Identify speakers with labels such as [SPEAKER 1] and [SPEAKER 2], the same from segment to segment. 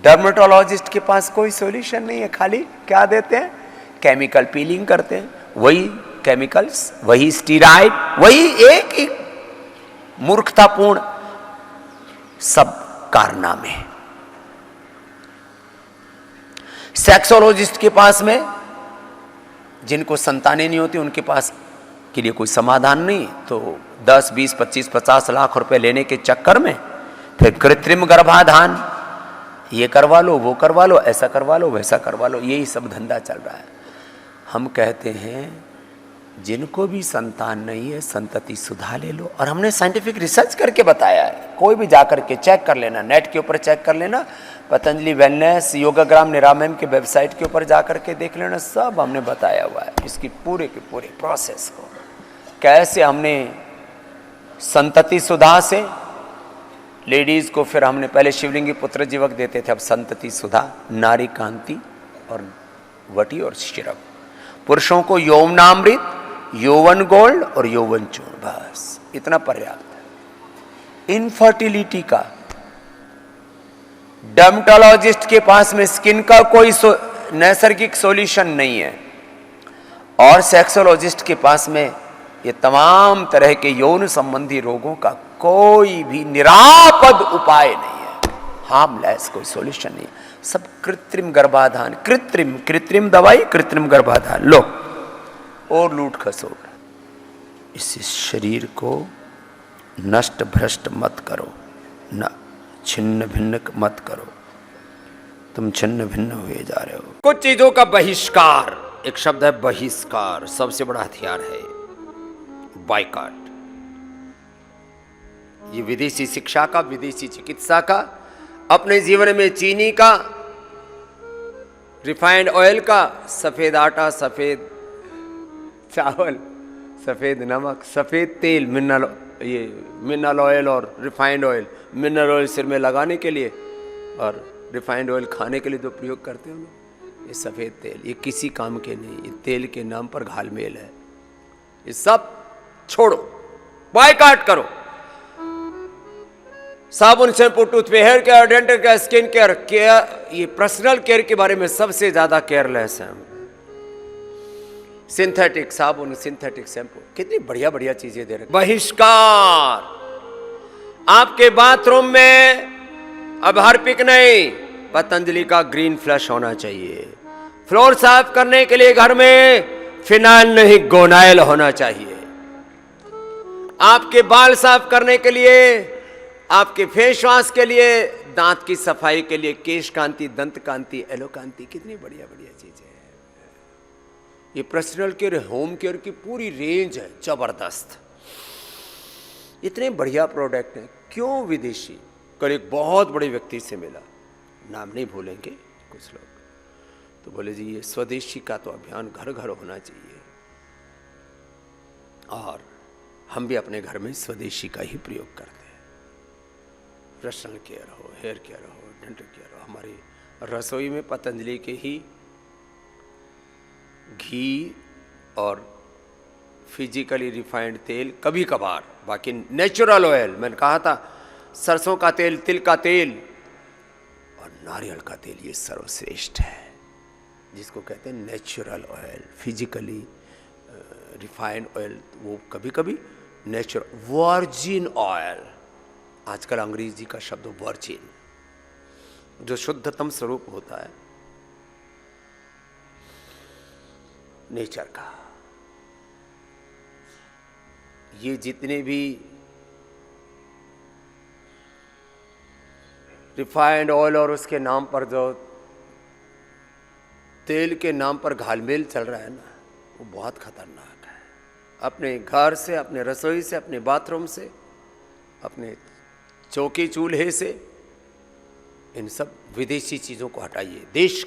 [SPEAKER 1] Dermatologist के पास कोई solution नहीं है, खाली क्या देते हैं, केमिकल पीलिंग करते हैं, वही केमिकल्स, वही स्टीराइड, वही एक मूर्खतापूर्ण सब कारनामे। सेक्सोलॉजिस्ट के पास में जिनको संतानें नहीं होती उनके पास के लिए कोई समाधान नहीं, तो 10, 20, 25, 50 लाख रुपए लेने के चक्कर में फिर कृत्रिम गर्भाधान, ये करवा लो, वो करवा लो, ऐसा करवा लो, वैसा करवा लो, यही सब धंधा चल रहा है। हम कहते हैं जिनको भी संतान नहीं है संतति सुधा ले लो, और हमने साइंटिफिक रिसर्च करके बताया है, कोई भी जाकर के चेक कर लेना, नेट के ऊपर चेक कर लेना, पतंजलि वेलनेस, योगाग्राम, निरामयम के वेबसाइट के ऊपर जाकर के देख लेना, सब हमने बताया हुआ है इसकी पूरे के पूरे प्रोसेस को, कैसे हमने संतति सुधा से लेडीज को, फिर हमने पहले शिवलिंगी पुत्र जीवक देते थे, अब संतति सुधा, नारी कांति और वटी और शिरक, पुरुषों को यौवनामृत, यौवन गोल्ड और यौवन चूर्ण, बस इतना पर्याप्त है। इनफर्टिलिटी का डर्मेटोलॉजिस्ट के पास में स्किन का कोई नैसर्गिक सॉल्यूशन नहीं है, और सेक्सोलॉजिस्ट के पास में ये तमाम तरह के यौन संबंधी रोगों का कोई भी निरापद उपाय नहीं है, हार्मलेस कोई सॉल्यूशन नहीं, सब कृत्रिम गर्भाधान, कृत्रिम दवाई, कृत्रिम गर्भाधान लो और लूट खसोट। इस शरीर को नष्ट भ्रष्ट मत करो, न छिन्न भिन्न मत करो, तुम छिन्न भिन्न हुए जा रहे हो। कुछ चीजों का बहिष्कार, एक शब्द है बहिष्कार, सबसे बड़ा हथियार है बायकॉट। ये विदेशी शिक्षा का, विदेशी चिकित्सा का, अपने जीवन में चीनी का, रिफाइंड ऑयल का, सफेद आटा, सफेद चावल, सफेद नमक, सफेद तेल, मिनरल ऑयल और रिफाइंड ऑयल, मिनरल ऑयल सिर में लगाने के लिए और रिफाइंड ऑयल खाने के लिए जो प्रयोग करते हो लोग, ये सफेद तेल, ये किसी काम के नहीं, ये तेल के नाम पर घालमेल है, ये सब छोड़ो, बायकॉट करो। साबुन, shampoo, toothpaste, hair care, dental care, skin care, ये पर्सनल केयर के बारे में सबसे ज्यादा केयरलेस है। सिंथेटिक साबुन, सिंथेटिक शैम्पू, कितनी बढ़िया बढ़िया चीजें दे रहे। बहिष्कार, आपके बाथरूम में अब हार्पिक नहीं, पतंजलि का ग्रीन फ्लश होना चाहिए। फ्लोर साफ करने के लिए घर में फिनाइल नहीं, गोनाइल होना चाहिए। आपके बाल साफ करने के लिए, आपके फेस वॉश के लिए, दांत की सफाई के लिए केश कांति, दंत कांति, एलो कांति, कितनी बढ़िया बढ़िया चीजें हैं। ये पर्सनल केयर, होम केयर की पूरी रेंज है, जबरदस्त, इतने बढ़िया प्रोडक्ट हैं। क्यों विदेशी? कल एक बहुत बड़े व्यक्ति से मिला, नाम नहीं भूलेंगे कुछ लोग, तो बोले जी ये स्वदेशी का तो अभियान घर घर होना चाहिए, और हम भी अपने घर में स्वदेशी का ही प्रयोग करते हैं। पर्सनल केयर हो, हेयर केयर हो, डेंटल केयर हो, हमारी रसोई में पतंजलि के ही घी और फिजिकली रिफाइंड तेल कभी कभार, बाकी नेचुरल ऑयल, मैंने कहा था सरसों का तेल, तिल का तेल और नारियल का तेल, ये सर्वश्रेष्ठ है, जिसको कहते हैं natural oil. Physically refined oil वो कभी कभी नेचुरल, वर्जिन ऑयल, आजकल अंग्रेजी का शब्द वर्जिन, जो शुद्धतम स्वरूप होता है नेचर का। ये जितने भी रिफाइंड ऑयल और उसके नाम पर जो तेल के नाम पर घालमेल चल रहा है ना, वो बहुत खतरनाक है। अपने घर से, अपने रसोई से, अपने बाथरूम से, अपने चौकी चूल्हे से इन सब विदेशी चीजों को हटाइए। देश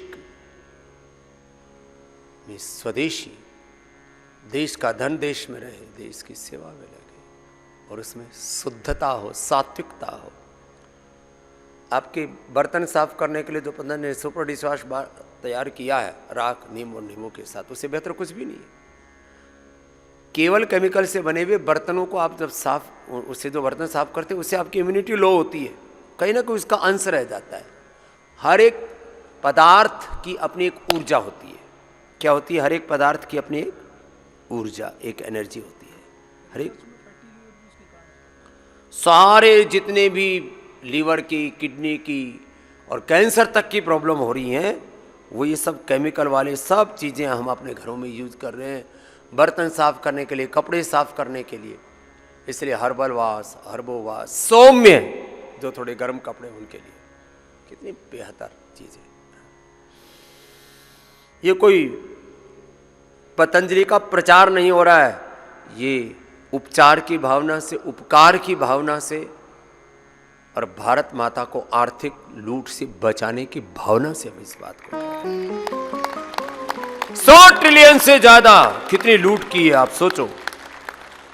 [SPEAKER 1] में स्वदेशी, देश का धन देश में रहे, देश की सेवा में लगे और उसमें शुद्धता हो, सात्विकता हो। आपके बर्तन साफ करने के लिए जो पंद्रह ने सुपर डिश वॉश तैयार किया है राख, नीम और नींबू के साथ, उससे बेहतर कुछ भी नहीं है। केवल केमिकल से बने हुए बर्तनों को आप जब साफ, उससे जो बर्तन साफ करते हैं उससे आपकी इम्यूनिटी लो होती है, कहीं ना कहीं उसका अंश रह जाता है। हर एक पदार्थ की अपनी एक ऊर्जा होती है। क्या होती है? हर एक पदार्थ की अपनी एक ऊर्जा, एक एनर्जी होती है। हर एक सारे जितने भी लीवर की, किडनी की और कैंसर तक की प्रॉब्लम हो रही हैं, वो ये सब केमिकल वाले सब चीज़ें हम अपने घरों में यूज कर रहे हैं, बर्तन साफ करने के लिए, कपड़े साफ करने के लिए। इसलिए हर्बल वाश, हर्बो वाश, सौम्य, जो थोड़े गर्म कपड़े उनके लिए, कितनी बेहतर चीज़ें। ये कोई पतंजलि का प्रचार नहीं हो रहा है, ये उपचार की भावना से, उपकार की भावना से और भारत माता को आर्थिक लूट से बचाने की भावना से हम इस बात को कर रहे हैं। 100 ट्रिलियन से ज्यादा कितनी लूट की है आप सोचो।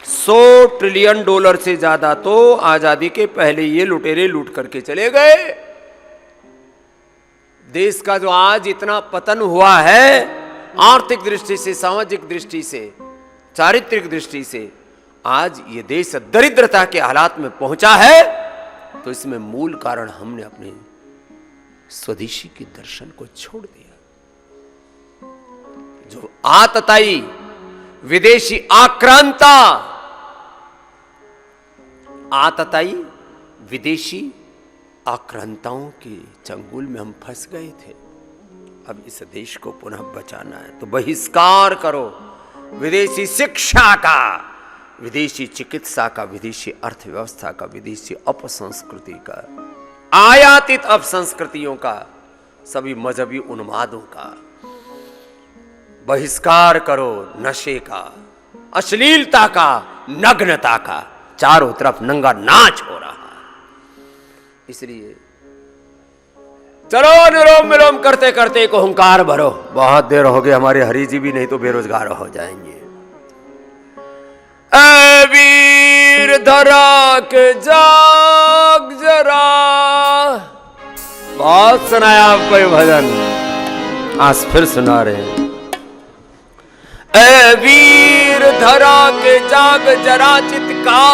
[SPEAKER 1] 100 ट्रिलियन डॉलर से ज्यादा तो आजादी के पहले ये लुटेरे लूट करके चले गए। देश का जो आज इतना पतन हुआ है, आर्थिक दृष्टि से, सामाजिक दृष्टि से, चारित्रिक दृष्टि से, आज ये देश दरिद्रता के हालात में पहुंचा है, तो इसमें मूल कारण हमने अपने स्वदेशी के दर्शन को छोड़ दिया। जो आतताई विदेशी आक्रांता, आतताई विदेशी आक्रांताओं के चंगुल में हम फंस गए थे। अब इस देश को पुनः बचाना है तो बहिष्कार करो विदेशी शिक्षा का, विदेशी चिकित्सा का, विदेशी अर्थव्यवस्था का, विदेशी अपसंस्कृति का, आयातित अपसंस्कृतियों का, सभी मजहबी उन्मादों का बहिष्कार करो। नशे का, अश्लीलता का, नग्नता का, चारों तरफ नंगा नाच हो रहा है। इसलिए चलो अनुलोम विलोम करते करते एक ओंकार भरो। बहुत देर हो गई, हमारे हरि जी भी नहीं तो बेरोजगार हो जाएंगे। ऐ वीर धरा के जाग जरा। बहुत सुनाया आपको ये भजन, आज फिर सुना रहे हैं। ऐ वीर धरा के जाग जरा, चित्कार